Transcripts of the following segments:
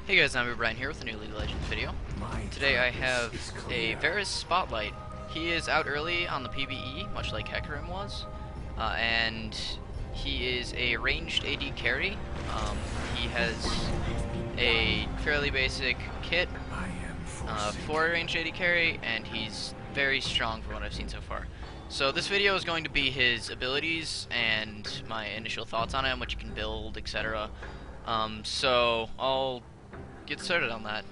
Hey guys, I'm Brian here with a new League of Legends video. Today I have a Varus Spotlight. He is out early on the PvE, much like Hecarim was, and he is a ranged AD carry. He has a fairly basic kit for a ranged AD carry, and he's very strong from what I've seen so far. So this video is going to be his abilities and my initial thoughts on him, what you can build, etc. So I'll get started on that.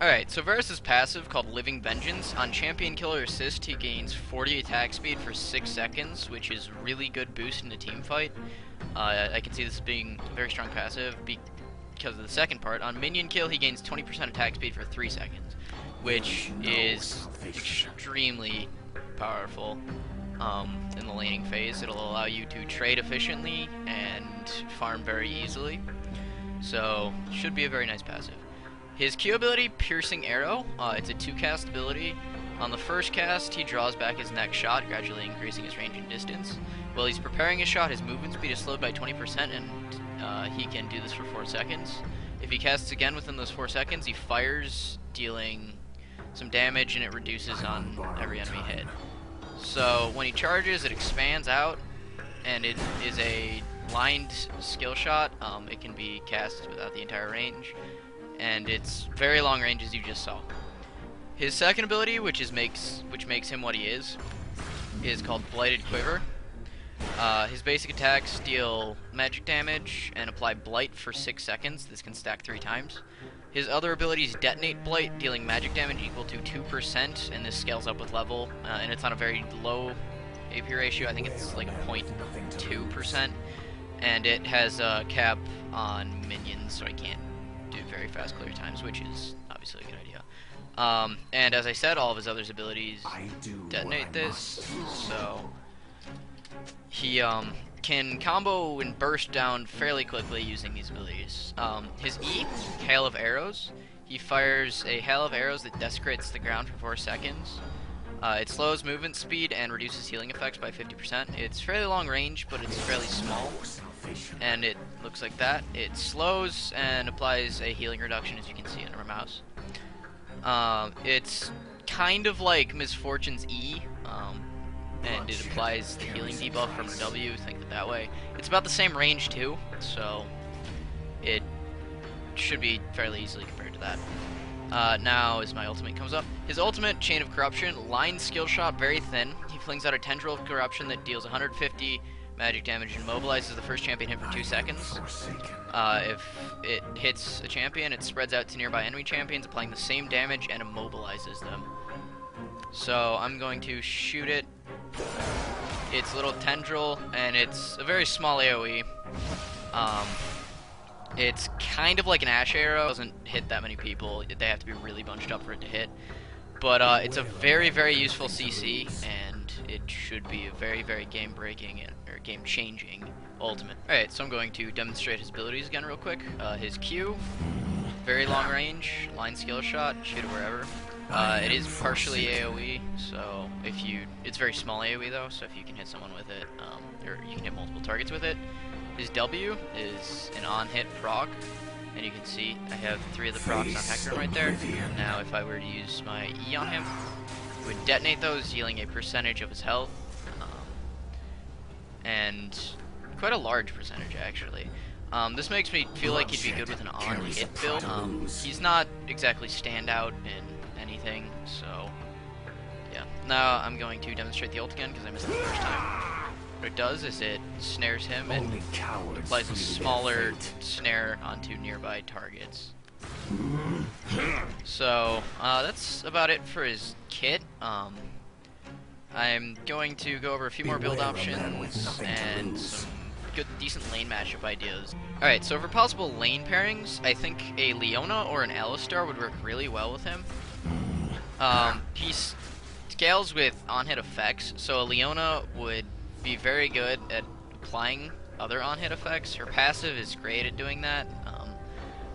Alright, so Varus' passive, called Living Vengeance, on Champion Killer Assist he gains 40 attack speed for 6 seconds, which is really good boost in a team fight. I can see this being a very strong passive because of the second part. On Minion Kill he gains 20% attack speed for 3 seconds, which is extremely powerful in the laning phase. It'll allow you to trade efficiently and farm very easily, so should be a very nice passive. His Q ability, Piercing Arrow, it's a 2-cast ability. On the first cast, he draws back his next shot, gradually increasing his range and distance. While he's preparing his shot, his movement speed is slowed by 20%, and he can do this for 4 seconds. If he casts again within those 4 seconds, he fires, dealing some damage, and it reduces on every enemy hit. So when he charges, it expands out, and it is a lined skill shot. It can be cast without the entire range, and it's very long range, as you just saw. His second ability, which makes him what he is called Blighted Quiver. His basic attacks deal magic damage and apply Blight for 6 seconds. This can stack 3 times. His other abilities Detonate Blight, dealing magic damage equal to 2%, and this scales up with level, and it's on a very low AP ratio. I think it's like 0.2%, and it has a cap on minions, so I can't do very fast clear times, which is obviously a good idea. And as I said, all of his other abilities detonate this, so he can combo and burst down fairly quickly using these abilities. His E, Hail of Arrows, he fires a hail of arrows that desecrates the ground for 4 seconds. It slows movement speed and reduces healing effects by 50%. It's fairly long range, but it's fairly small, and it looks like that. It slows and applies a healing reduction, as you can see under my mouse. It's kind of like Misfortune's E, and it applies the healing debuff from a W, think of it that way. It's about the same range too, so it should be fairly easily compared to that. Now, as my ultimate comes up, his ultimate, Chain of Corruption, line skill shot, very thin. He flings out a Tendril of Corruption that deals 150 magic damage and immobilizes the first champion hit for 2 seconds. If it hits a champion, it spreads out to nearby enemy champions, applying the same damage and immobilizes them. So I'm going to shoot it. It's a little tendril, and it's a very small AoE. It's kind of like an Ash Arrow. It doesn't hit that many people. They have to be really bunched up for it to hit. But it's a very, very useful CC, and it should be a very, very game-breaking or game-changing ultimate. Alright, so I'm going to demonstrate his abilities again real quick. His Q, very long range, line skill shot, shoot it wherever. It is partially AoE, so it's very small AoE though, so if you can hit someone with it, or you can hit multiple targets with it. His W is an on-hit proc, and you can see I have 3 of the procs on Hecarim right there. Now if I were to use my E on him, it would detonate those, dealing a percentage of his health, and quite a large percentage actually. This makes me feel like he'd be good with an on-hit build. He's not exactly standout in anything, so yeah. Now I'm going to demonstrate the ult again because I missed it the first time. What it does is it snares him and applies a smaller snare onto nearby targets. So that's about it for his kit. I'm going to go over a few more build options and some good, decent lane matchup ideas. Alright, so for possible lane pairings, I think a Leona or an Alistar would work really well with him. He scales with on-hit effects, so a Leona would be very good at applying other on-hit effects. Her passive is great at doing that,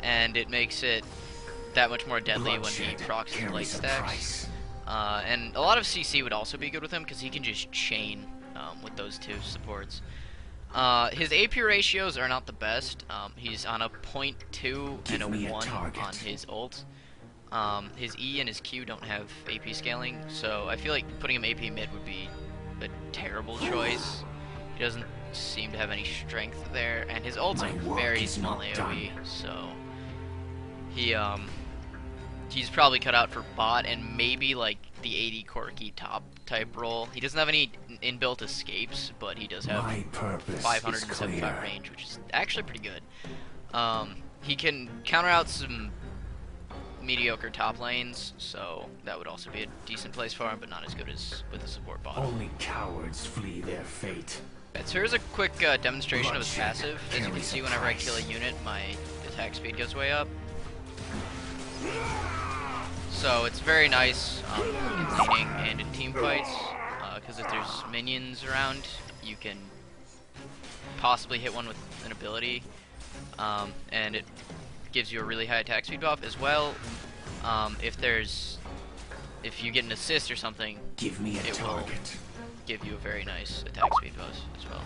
and it makes it that much more deadly when he procs his light stacks. And a lot of CC would also be good with him because he can just chain with those 2 supports. His AP ratios are not the best. He's on a 0.2 and a 1 on his ult. His E and his Q don't have AP scaling, so I feel like putting him AP mid would be a terrible choice. He doesn't seem to have any strength there, and his ult's a very small AoE, so he's probably cut out for bot and maybe like the 80 quirky top type role. He doesn't have any inbuilt escapes, but he does have 575 range, which is actually pretty good. He can counter out some mediocre top lanes, so that would also be a decent place for him, but not as good as with the support bot. Only cowards flee their fate. Right, so here's a quick demonstration of his passive. As you can see, whenever I kill a unit, my attack speed goes way up. So it's very nice in laning and in team fights, because if there's minions around, you can possibly hit one with an ability, and it gives you a really high attack speed buff as well. If you get an assist or something, give me a target. Will give you a very nice attack speed buff as well.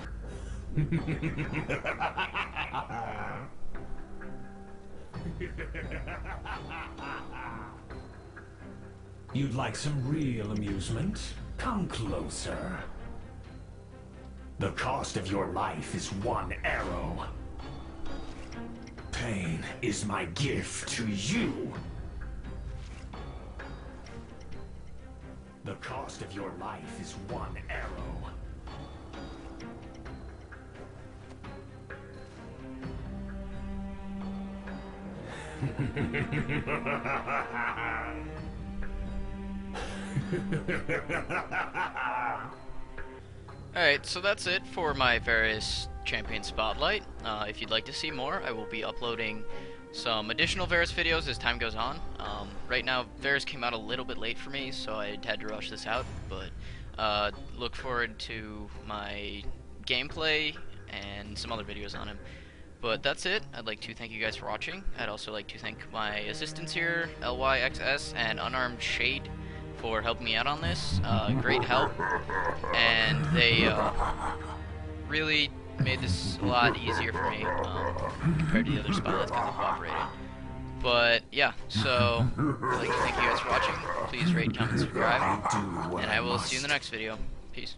You'd like some real amusement? Come closer. The cost of your life is one arrow. Pain is my gift to you. The cost of your life is one arrow. Alright, so that's it for my Varus Champion Spotlight. If you'd like to see more, I will be uploading some additional Varus videos as time goes on. Right now, Varus came out a little bit late for me, so I had to rush this out, but look forward to my gameplay and some other videos on him. But that's it. I'd like to thank you guys for watching. I'd also like to thank my assistants here, LYXS and Unarmed Shade, for helping me out on this. Great help, and they really made this a lot easier for me compared to the other spotlights because they cooperated. But yeah, so I'd like to thank you guys for watching. Please rate, comment, subscribe, and I will see you in the next video. Peace.